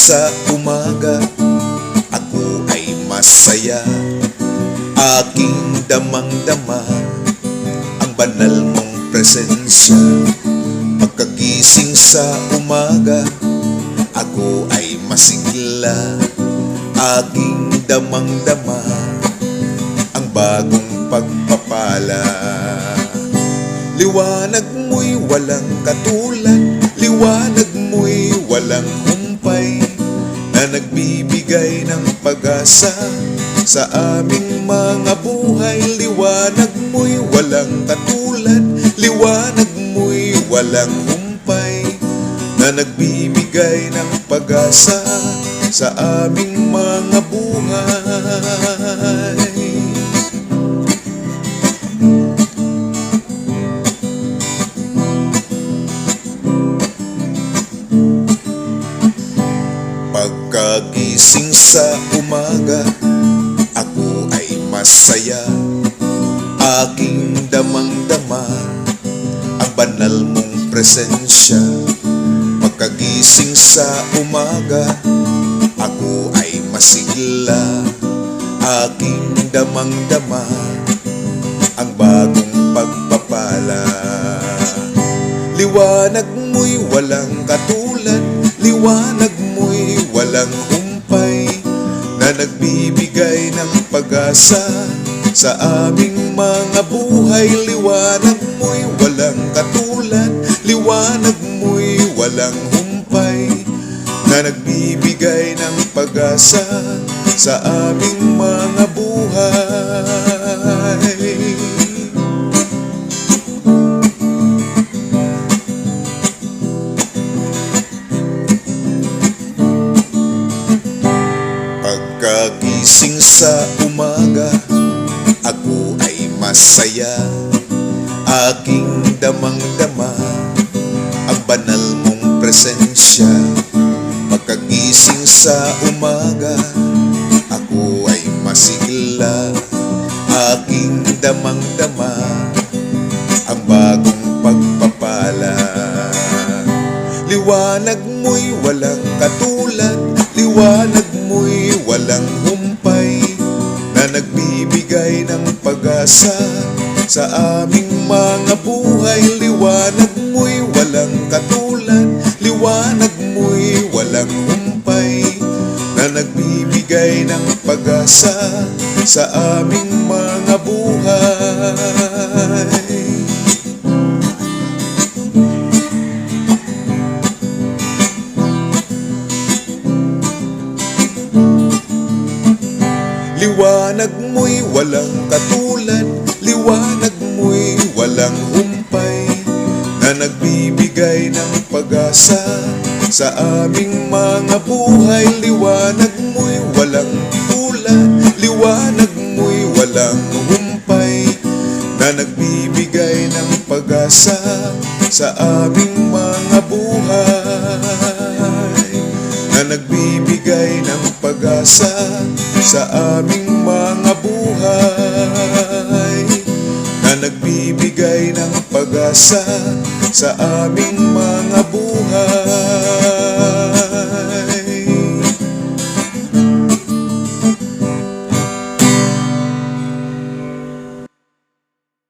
sa umaga, ako ay masaya. Aking damang-dama ang banal mong presensya. Pagkagising sa umaga, ako ay masigla. Aking damang-dama ang bagong pagpapala. Liwanag mo'y walang katulad, liwanag mo'y walang humpay, na nagbibigay ng pag-asa sa aming mga buhay. Liwanag mo'y walang katulad, liwanag mo'y walang humpay, na nagbibigay ng pag-asa sa aming mga buhay. Pagkagising sa umaga, ako ay masaya. Aking damang-dama ang banal mong presensya. Pagkagising sa umaga, ako ay masigla. Aking damang-dama ang bagong pagpapala. Liwanag mo'y walang katulad, liwanag mo'y walang humpay, na nagbibigay ng pag-asa sa aming mga buhay. Liwanag mo'y walang katulad, liwanag mo'y walang humpay, na nagbibigay ng pag-asa sa aming mga buhay. Pagkagising sa umaga, ako ay masaya. Aking damang-dama ang banal mong presensya. Pagkagising sa umaga, ako ay masigla. Aking damang-dama ang bagong pagpapala. Liwanag mo'y walang katulad, liwanag mo'y walang humpay, na nagbibigay ng pag-asa sa aming mga buhay. Liwanag mo'y walang katulad, liwanag mo'y walang humpay, na nagbibigay ng pag-asa sa aming mga buhay. Liwanag mo'y walang katulad, liwanag mo'y walang humpay, na nagbibigay ng pag-asa sa aming mga buhay. Liwanag mo'y walang tulad, liwanag mo'y walang humpay, na nagbibigay ng pag-asa sa aming mga buhay, na nagbibigay ng pag-asa sa aming mga buhay, na nagbibigay ng pag-asa sa aming mga buhay.